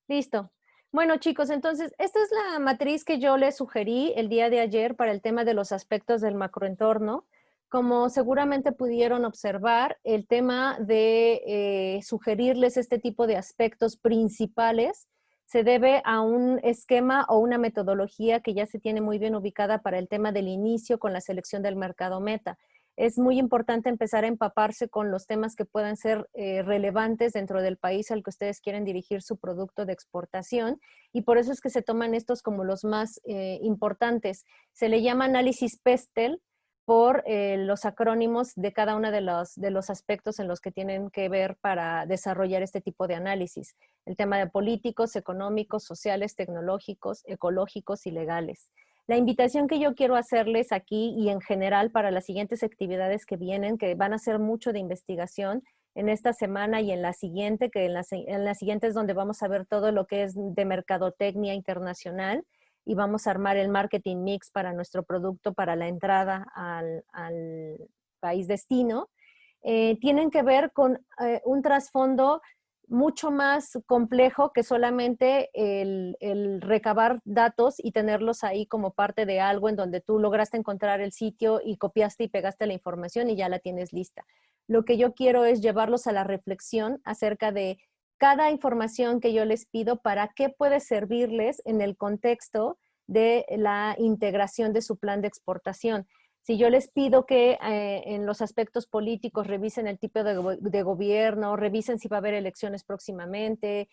Listo. Bueno, chicos, entonces, esta es la matriz que yo les sugerí el día de ayer para el tema de los aspectos del macroentorno. Como seguramente pudieron observar, el tema de sugerirles este tipo de aspectos principales se debe a un esquema o una metodología que ya se tiene muy bien ubicada para el tema del inicio con la selección del mercado meta. Es muy importante empezar a empaparse con los temas que puedan ser relevantes dentro del país al que ustedes quieren dirigir su producto de exportación, y por eso es que se toman estos como los más importantes. Se le llama análisis PESTEL por los acrónimos de cada uno de los aspectos en los que tienen que ver para desarrollar este tipo de análisis. El tema de políticos, económicos, sociales, tecnológicos, ecológicos y legales. La invitación que yo quiero hacerles aquí y en general para las siguientes actividades que vienen, que van a ser mucho de investigación en esta semana y en la siguiente, que en la siguiente es donde vamos a ver todo lo que es de mercadotecnia internacional y vamos a armar el marketing mix para nuestro producto, para la entrada al país destino. Tienen que ver con un trasfondo mucho más complejo que solamente el recabar datos y tenerlos ahí como parte de algo en donde tú lograste encontrar el sitio y copiaste y pegaste la información y ya la tienes lista. Lo que yo quiero es llevarlos a la reflexión acerca de cada información que yo les pido, para qué puede servirles en el contexto de la integración de su plan de exportación. Si yo les pido que en los aspectos políticos revisen el tipo de gobierno, revisen si va a haber elecciones próximamente,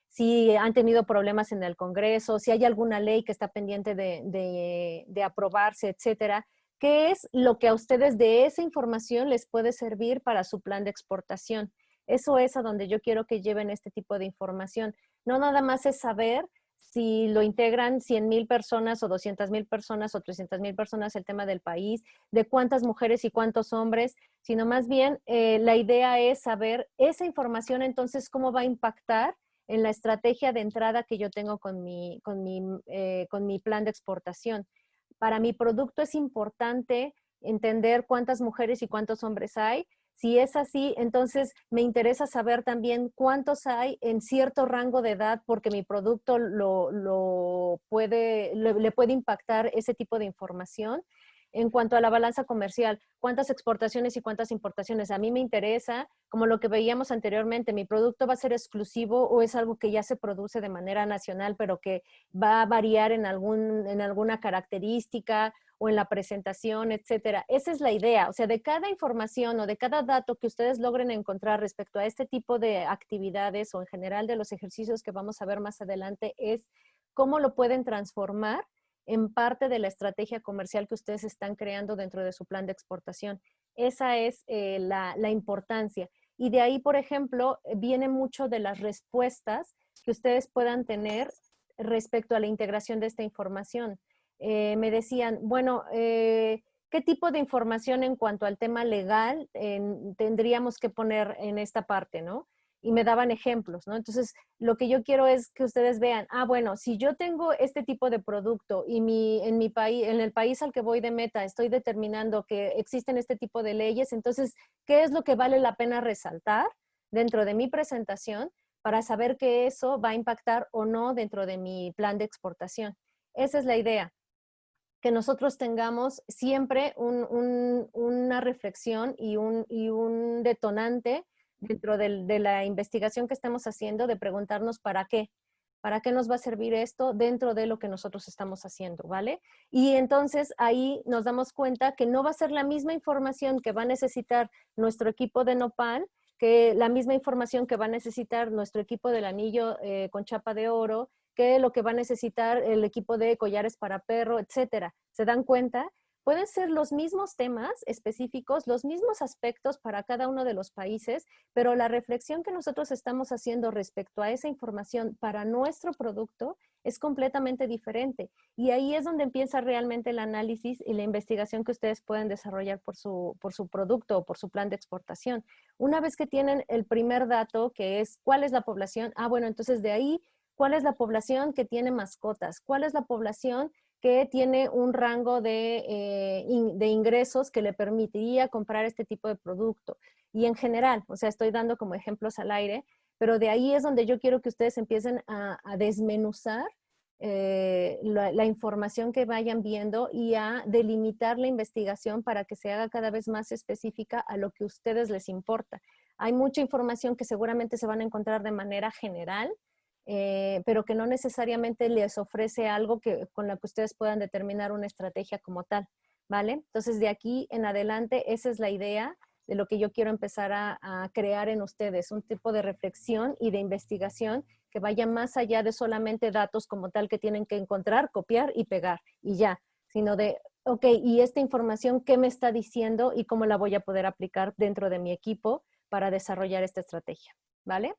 si han tenido problemas en el Congreso, si hay alguna ley que está pendiente de aprobarse, etcétera, ¿qué es lo que a ustedes de esa información les puede servir para su plan de exportación? Eso es a donde yo quiero que lleven este tipo de información. No nada más es saber si lo integran 100,000 personas o 200,000 personas o 300,000 personas, el tema del país, de cuántas mujeres y cuántos hombres, sino más bien la idea es saber esa información, entonces, cómo va a impactar en la estrategia de entrada que yo tengo con mi plan de exportación. Para mi producto es importante entender cuántas mujeres y cuántos hombres hay. Si es así, entonces me interesa saber también cuántos hay en cierto rango de edad, porque mi producto le puede impactar ese tipo de información. En cuanto a la balanza comercial, cuántas exportaciones y cuántas importaciones. A mí me interesa, como lo que veíamos anteriormente, mi producto va a ser exclusivo o es algo que ya se produce de manera nacional, pero que va a variar en alguna característica o en la presentación, etcétera. Esa es la idea. O sea, de cada información o de cada dato que ustedes logren encontrar respecto a este tipo de actividades o en general de los ejercicios que vamos a ver más adelante, es cómo lo pueden transformar en parte de la estrategia comercial que ustedes están creando dentro de su plan de exportación. Esa es la importancia. Y de ahí, por ejemplo, viene mucho de las respuestas que ustedes puedan tener respecto a la integración de esta información. Me decían, bueno, ¿qué tipo de información en cuanto al tema legal tendríamos que poner en esta parte, ¿no? Y me daban ejemplos, ¿no? Entonces, lo que yo quiero es que ustedes vean, bueno, si yo tengo este tipo de producto y en mi país, en el país al que voy de meta, estoy determinando que existen este tipo de leyes, entonces, ¿qué es lo que vale la pena resaltar dentro de mi presentación para saber que eso va a impactar o no dentro de mi plan de exportación? Esa es la idea, que nosotros tengamos siempre una reflexión y un detonante dentro de la investigación que estemos haciendo, de preguntarnos para qué nos va a servir esto dentro de lo que nosotros estamos haciendo, ¿vale? Y entonces ahí nos damos cuenta que no va a ser la misma información que va a necesitar nuestro equipo de Nopal, que la misma información que va a necesitar nuestro equipo del anillo con chapa de oro, que lo que va a necesitar el equipo de collares para perro, etcétera. ¿Se dan cuenta? Pueden ser los mismos temas específicos, los mismos aspectos para cada uno de los países, pero la reflexión que nosotros estamos haciendo respecto a esa información para nuestro producto es completamente diferente. Y ahí es donde empieza realmente el análisis y la investigación que ustedes pueden desarrollar por su producto o por su plan de exportación. Una vez que tienen el primer dato, que es cuál es la población, bueno, entonces de ahí, ¿cuál es la población que tiene mascotas? ¿Cuál es la población que tiene un rango de ingresos que le permitiría comprar este tipo de producto? Y en general, o sea, estoy dando como ejemplos al aire, pero de ahí es donde yo quiero que ustedes empiecen a desmenuzar la información que vayan viendo y a delimitar la investigación para que se haga cada vez más específica a lo que a ustedes les importa. Hay mucha información que seguramente se van a encontrar de manera general, pero que no necesariamente les ofrece algo con lo que ustedes puedan determinar una estrategia como tal, ¿vale? Entonces, de aquí en adelante, esa es la idea de lo que yo quiero empezar a crear en ustedes, un tipo de reflexión y de investigación que vaya más allá de solamente datos como tal que tienen que encontrar, copiar y pegar y ya, sino de, ok, ¿y esta información qué me está diciendo y cómo la voy a poder aplicar dentro de mi equipo para desarrollar esta estrategia? ¿Vale?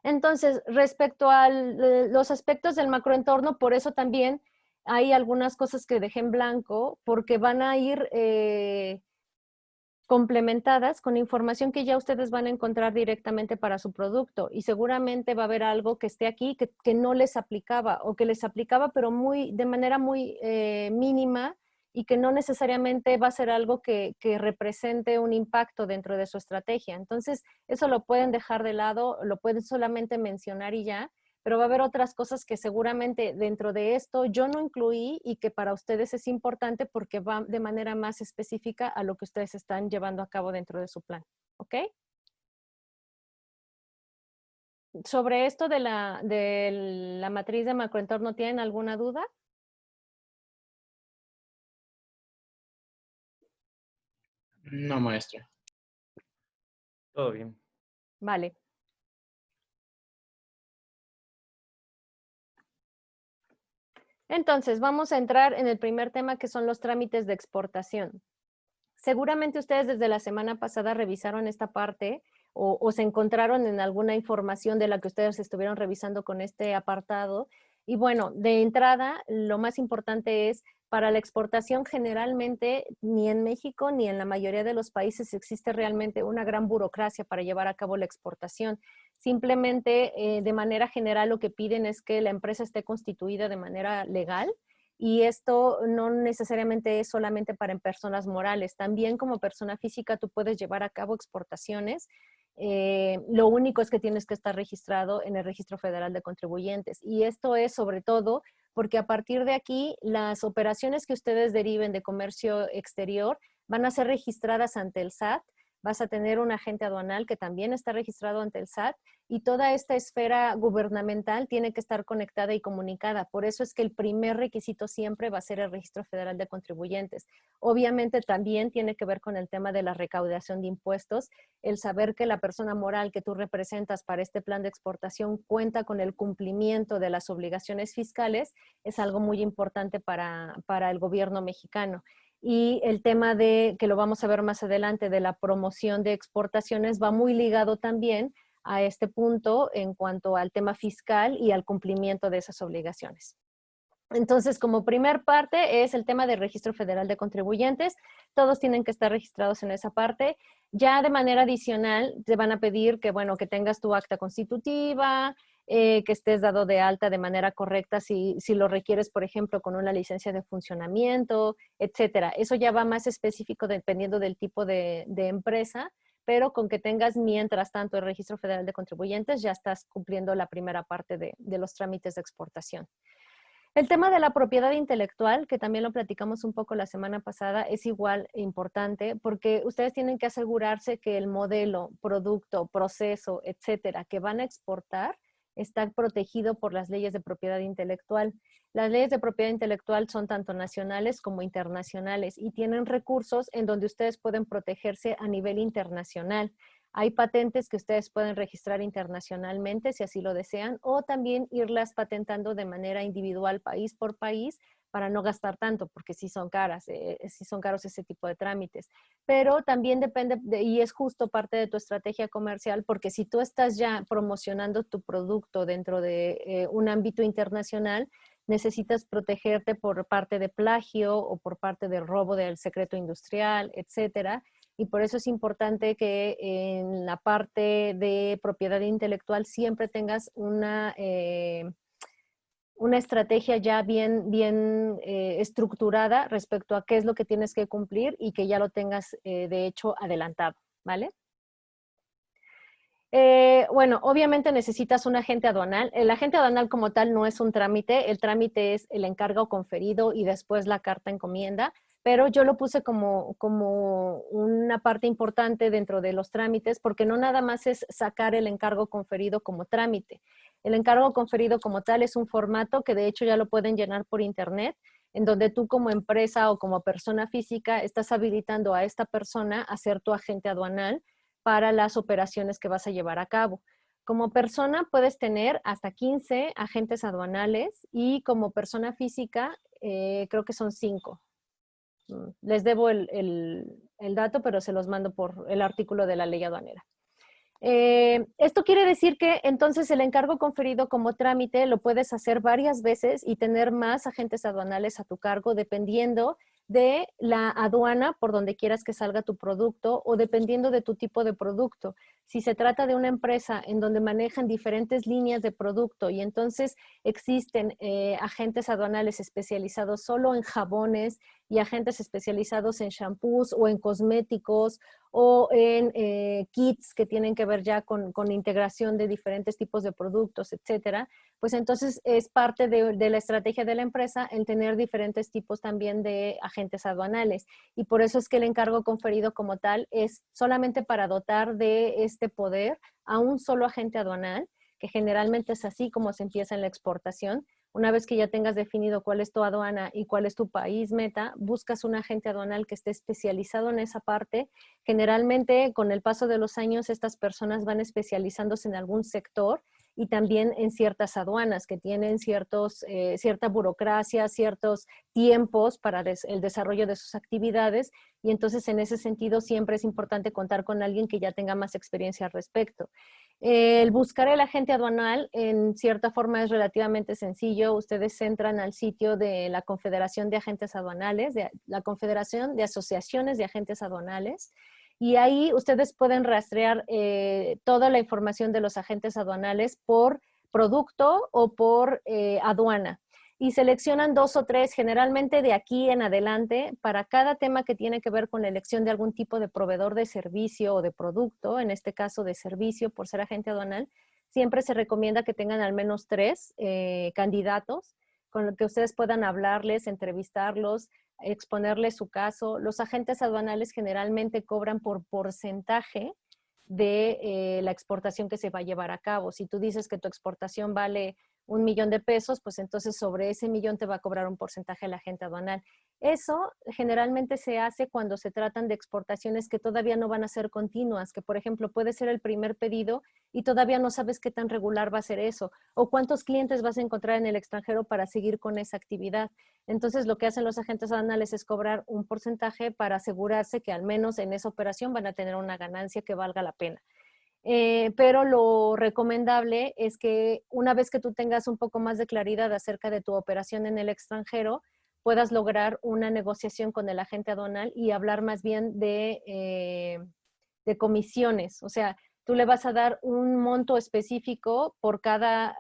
Entonces, respecto a los aspectos del macroentorno, por eso también hay algunas cosas que dejé en blanco, porque van a ir complementadas con información que ya ustedes van a encontrar directamente para su producto y seguramente va a haber algo que esté aquí que no les aplicaba o que les aplicaba pero de manera muy mínima y que no necesariamente va a ser algo que represente un impacto dentro de su estrategia. Entonces, eso lo pueden dejar de lado, lo pueden solamente mencionar y ya, pero va a haber otras cosas que seguramente dentro de esto yo no incluí y que para ustedes es importante porque va de manera más específica a lo que ustedes están llevando a cabo dentro de su plan. ¿Ok? Sobre esto de la matriz de macroentorno, ¿tienen alguna duda? No, maestra. Todo bien. Vale. Entonces, vamos a entrar en el primer tema que son los trámites de exportación. Seguramente ustedes desde la semana pasada revisaron esta parte o se encontraron en alguna información de la que ustedes estuvieron revisando con este apartado. Y bueno, de entrada, lo más importante es, para la exportación generalmente ni en México ni en la mayoría de los países existe realmente una gran burocracia para llevar a cabo la exportación. Simplemente, de manera general, lo que piden es que la empresa esté constituida de manera legal, y esto no necesariamente es solamente para personas morales, también como persona física tú puedes llevar a cabo exportaciones. Lo único es que tienes que estar registrado en el Registro Federal de Contribuyentes. Y esto es sobre todo porque a partir de aquí las operaciones que ustedes deriven de comercio exterior van a ser registradas ante el SAT. Vas a tener un agente aduanal que también está registrado ante el SAT y toda esta esfera gubernamental tiene que estar conectada y comunicada. Por eso es que el primer requisito siempre va a ser el Registro Federal de Contribuyentes. Obviamente también tiene que ver con el tema de la recaudación de impuestos, el saber que la persona moral que tú representas para este plan de exportación cuenta con el cumplimiento de las obligaciones fiscales es algo muy importante para el gobierno mexicano. Y el tema que lo vamos a ver más adelante, de la promoción de exportaciones, va muy ligado también a este punto en cuanto al tema fiscal y al cumplimiento de esas obligaciones. Entonces, como primer parte es el tema del Registro Federal de Contribuyentes. Todos tienen que estar registrados en esa parte. Ya de manera adicional te van a pedir que, bueno, que tengas tu acta constitutiva, que estés dado de alta de manera correcta si lo requieres, por ejemplo, con una licencia de funcionamiento, etcétera. Eso ya va más específico dependiendo del tipo de empresa, pero con que tengas mientras tanto el Registro Federal de Contribuyentes ya estás cumpliendo la primera parte de los trámites de exportación. El tema de la propiedad intelectual, que también lo platicamos un poco la semana pasada, es igual importante porque ustedes tienen que asegurarse que el modelo, producto, proceso, etcétera, que van a exportar está protegido por las leyes de propiedad intelectual. Las leyes de propiedad intelectual son tanto nacionales como internacionales y tienen recursos en donde ustedes pueden protegerse a nivel internacional. Hay patentes que ustedes pueden registrar internacionalmente si así lo desean, o también irlas patentando de manera individual, país por país, para no gastar tanto, porque sí son sí son caros ese tipo de trámites. Pero también depende, y es justo parte de tu estrategia comercial, porque si tú estás ya promocionando tu producto dentro de un ámbito internacional, necesitas protegerte por parte de plagio o por parte del robo del secreto industrial, etcétera. Y por eso es importante que en la parte de propiedad intelectual siempre tengas una estrategia ya bien estructurada respecto a qué es lo que tienes que cumplir y que ya lo tengas de hecho adelantado, ¿vale? Bueno, obviamente necesitas un agente aduanal. El agente aduanal como tal no es un trámite, el trámite es el encargo conferido y después la carta encomienda, pero yo lo puse como una parte importante dentro de los trámites porque no nada más es sacar el encargo conferido como trámite. El encargo conferido como tal es un formato que de hecho ya lo pueden llenar por internet, en donde tú como empresa o como persona física estás habilitando a esta persona a ser tu agente aduanal para las operaciones que vas a llevar a cabo. Como persona puedes tener hasta 15 agentes aduanales y como persona física creo que son 5. Les debo el dato, pero se los mando por el artículo de la ley aduanera. Esto quiere decir que entonces el encargo conferido como trámite lo puedes hacer varias veces y tener más agentes aduanales a tu cargo dependiendo de la aduana por donde quieras que salga tu producto o dependiendo de tu tipo de producto. Si se trata de una empresa en donde manejan diferentes líneas de producto y entonces existen agentes aduanales especializados solo en jabones y agentes especializados en shampoos o en cosméticos o en kits que tienen que ver ya con integración de diferentes tipos de productos, etcétera, pues entonces es parte de la estrategia de la empresa el tener diferentes tipos también de agentes aduanales. Y por eso es que el encargo conferido como tal es solamente para dotar de este poder a un solo agente aduanal, que generalmente es así como se empieza en la exportación. Una vez que ya tengas definido cuál es tu aduana y cuál es tu país meta, buscas un agente aduanal que esté especializado en esa parte. Generalmente, con el paso de los años, estas personas van especializándose en algún sector y también en ciertas aduanas que tienen cierta burocracia, ciertos tiempos para el desarrollo de sus actividades y entonces en ese sentido siempre es importante contar con alguien que ya tenga más experiencia al respecto. El buscar el agente aduanal en cierta forma es relativamente sencillo. Ustedes entran al sitio de la Confederación de Agentes Aduanales, de la Confederación de Asociaciones de Agentes Aduanales, y ahí ustedes pueden rastrear toda la información de los agentes aduanales por producto o por aduana. Y seleccionan 2 o 3, generalmente de aquí en adelante, para cada tema que tiene que ver con la elección de algún tipo de proveedor de servicio o de producto, en este caso de servicio por ser agente aduanal, siempre se recomienda que tengan al menos 3 candidatos con los que ustedes puedan hablarles, entrevistarlos, exponerles su caso. Los agentes aduanales generalmente cobran por porcentaje de la exportación que se va a llevar a cabo. Si tú dices que tu exportación vale 1,000,000 de pesos, pues entonces sobre ese millón te va a cobrar un porcentaje el agente aduanal. Eso generalmente se hace cuando se tratan de exportaciones que todavía no van a ser continuas, que por ejemplo puede ser el primer pedido y todavía no sabes qué tan regular va a ser eso, o cuántos clientes vas a encontrar en el extranjero para seguir con esa actividad. Entonces lo que hacen los agentes aduanales es cobrar un porcentaje para asegurarse que al menos en esa operación van a tener una ganancia que valga la pena. Pero lo recomendable es que una vez que tú tengas un poco más de claridad acerca de tu operación en el extranjero, puedas lograr una negociación con el agente aduanal y hablar más bien de comisiones. O sea, tú le vas a dar un monto específico por cada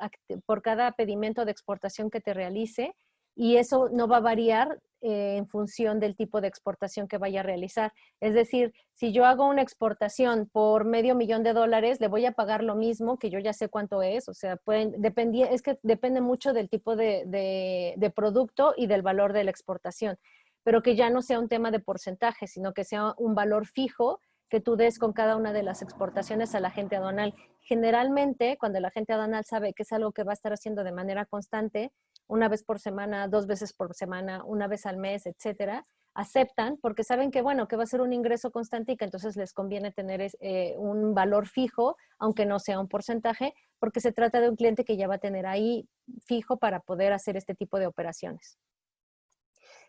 pedimento de exportación que te realice y eso no va a variar en función del tipo de exportación que vaya a realizar. Es decir, si yo hago una exportación por $500,000, le voy a pagar lo mismo, que yo ya sé cuánto es. O sea, es que depende mucho del tipo de producto y del valor de la exportación, pero que ya no sea un tema de porcentaje, sino que sea un valor fijo que tú des con cada una de las exportaciones al agente aduanal. Generalmente, cuando el agente aduanal sabe que es algo que va a estar haciendo de manera constante, una vez por semana, 2 veces por semana, una vez al mes, etcétera, aceptan porque saben que, bueno, que va a ser un ingreso constante y que entonces les conviene tener un valor fijo, aunque no sea un porcentaje, porque se trata de un cliente que ya va a tener ahí fijo para poder hacer este tipo de operaciones.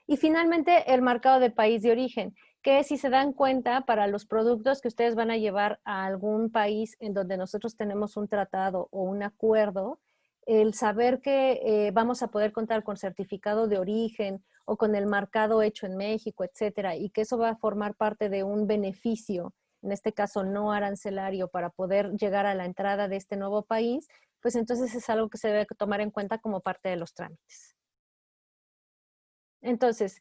Y finalmente, el marcado de país de origen, que si se dan cuenta, para los productos que ustedes van a llevar a algún país en donde nosotros tenemos un tratado o un acuerdo, el saber que vamos a poder contar con certificado de origen o con el marcado hecho en México, etcétera, y que eso va a formar parte de un beneficio, en este caso no arancelario, para poder llegar a la entrada de este nuevo país, pues entonces es algo que se debe tomar en cuenta como parte de los trámites. Entonces,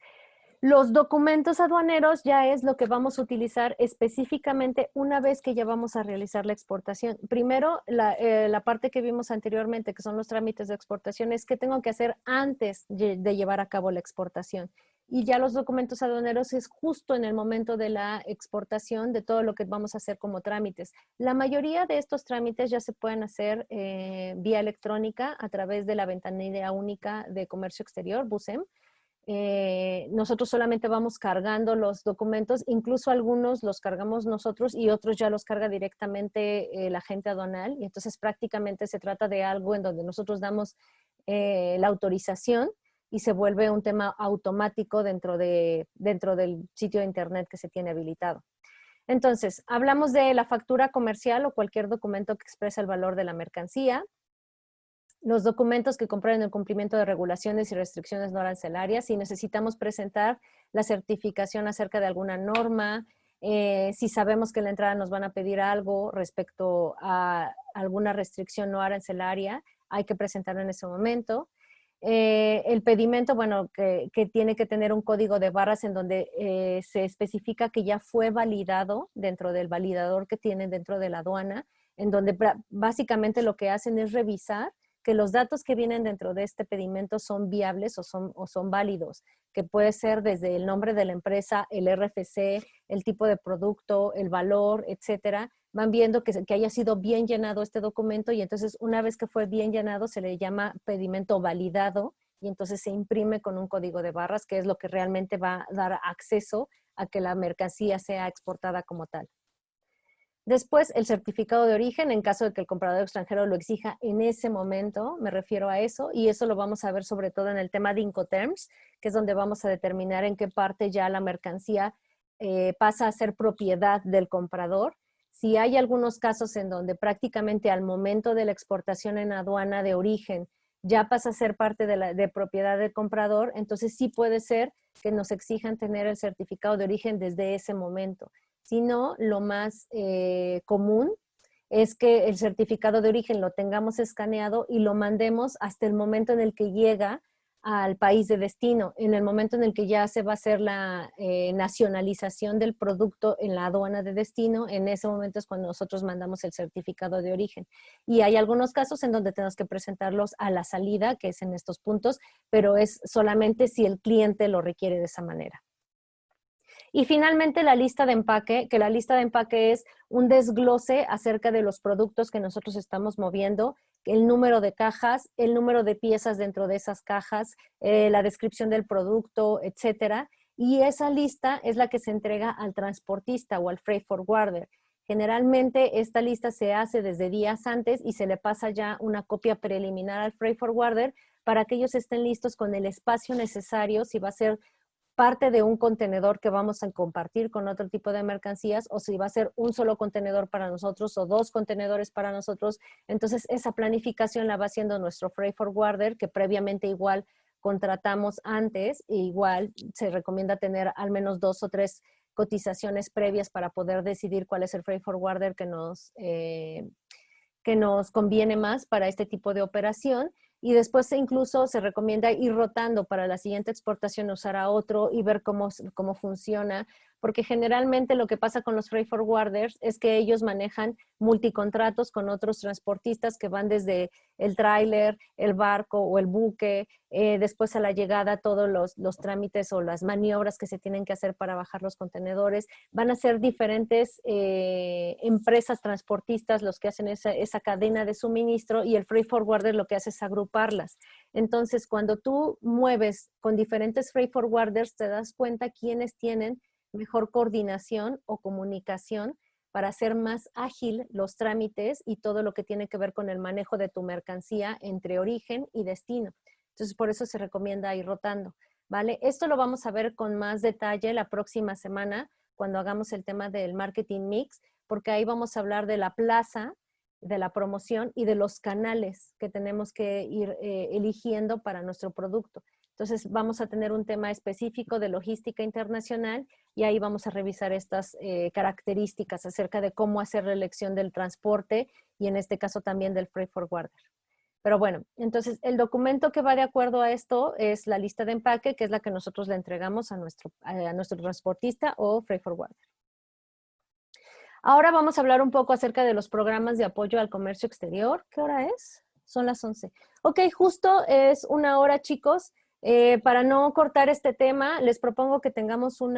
Los documentos aduaneros ya es lo que vamos a utilizar específicamente una vez que ya vamos a realizar la exportación. Primero, la parte que vimos anteriormente, que son los trámites de exportación, es que tengo que hacer antes de llevar a cabo la exportación. Y ya los documentos aduaneros es justo en el momento de la exportación de todo lo que vamos a hacer como trámites. La mayoría de estos trámites ya se pueden hacer vía electrónica a través de la ventanilla única de comercio exterior, BUSEM. Nosotros solamente vamos cargando los documentos, incluso algunos los cargamos nosotros y otros ya los carga directamente la agente aduanal, y entonces prácticamente se trata de algo en donde nosotros damos la autorización y se vuelve un tema automático dentro del sitio de internet que se tiene habilitado. Entonces, hablamos de la factura comercial o cualquier documento que expresa el valor de la mercancía, los documentos que comprueben el cumplimiento de regulaciones y restricciones no arancelarias, si necesitamos presentar la certificación acerca de alguna norma, si sabemos que en la entrada nos van a pedir algo respecto a alguna restricción no arancelaria, hay que presentarlo en ese momento. El pedimento, bueno, que tiene que tener un código de barras en donde se especifica que ya fue validado dentro del validador que tienen dentro de la aduana, en donde básicamente lo que hacen es revisar que los datos que vienen dentro de este pedimento son viables o son válidos, que puede ser desde el nombre de la empresa, el RFC, el tipo de producto, el valor, etcétera. Van viendo que haya sido bien llenado este documento y entonces una vez que fue bien llenado se le llama pedimento validado y entonces se imprime con un código de barras, que es lo que realmente va a dar acceso a que la mercancía sea exportada como tal. Después, el certificado de origen, en caso de que el comprador extranjero lo exija en ese momento, me refiero a eso, y eso lo vamos a ver sobre todo en el tema de Incoterms, que es donde vamos a determinar en qué parte ya la mercancía pasa a ser propiedad del comprador. Si hay algunos casos en donde prácticamente al momento de la exportación en aduana de origen ya pasa a ser parte de propiedad del comprador, entonces sí puede ser que nos exijan tener el certificado de origen desde ese momento. Sino lo más común es que el certificado de origen lo tengamos escaneado y lo mandemos hasta el momento en el que llega al país de destino, en el momento en el que ya se va a hacer la nacionalización del producto en la aduana de destino, en ese momento es cuando nosotros mandamos el certificado de origen. Y hay algunos casos en donde tenemos que presentarlos a la salida, que es en estos puntos, pero es solamente si el cliente lo requiere de esa manera. Y finalmente la lista de empaque, que la lista de empaque es un desglose acerca de los productos que nosotros estamos moviendo, el número de cajas, el número de piezas dentro de esas cajas, la descripción del producto, etcétera. Y esa lista es la que se entrega al transportista o al freight forwarder. Generalmente esta lista se hace desde días antes y se le pasa ya una copia preliminar al freight forwarder para que ellos estén listos con el espacio necesario, si va a ser parte de un contenedor que vamos a compartir con otro tipo de mercancías o si va a ser un solo contenedor para nosotros o dos contenedores para nosotros. Entonces, esa planificación la va haciendo nuestro freight forwarder, que previamente igual contratamos antes e igual se recomienda tener al menos 2 o 3 cotizaciones previas para poder decidir cuál es el freight forwarder que nos conviene más para este tipo de operación. Y después incluso se recomienda ir rotando para la siguiente exportación, usar a otro y ver cómo funciona, porque generalmente lo que pasa con los freight forwarders es que ellos manejan multicontratos con otros transportistas que van desde el tráiler, el barco o el buque, después a la llegada todos los trámites o las maniobras que se tienen que hacer para bajar los contenedores. Van a ser diferentes empresas transportistas los que hacen esa cadena de suministro y el freight forwarder lo que hace es agruparlas. Entonces, cuando tú mueves con diferentes freight forwarders, te das cuenta quiénes tienen mejor coordinación o comunicación para hacer más ágil los trámites y todo lo que tiene que ver con el manejo de tu mercancía entre origen y destino. Entonces, por eso se recomienda ir rotando, ¿vale? Esto lo vamos a ver con más detalle la próxima semana cuando hagamos el tema del marketing mix, porque ahí vamos a hablar de la plaza, de la promoción y de los canales que tenemos que ir eligiendo para nuestro producto. Entonces vamos a tener un tema específico de logística internacional y ahí vamos a revisar estas características acerca de cómo hacer la elección del transporte y en este caso también del freight forwarder. Pero bueno, entonces el documento que va de acuerdo a esto es la lista de empaque, que es la que nosotros le entregamos a nuestro transportista o freight forwarder. Ahora vamos a hablar un poco acerca de los programas de apoyo al comercio exterior. ¿Qué hora es? Son las 11. Ok, justo es 1 hora, chicos. Para no cortar este tema, les propongo que tengamos un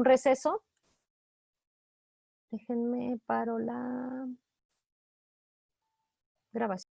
receso. Déjenme paro la grabación.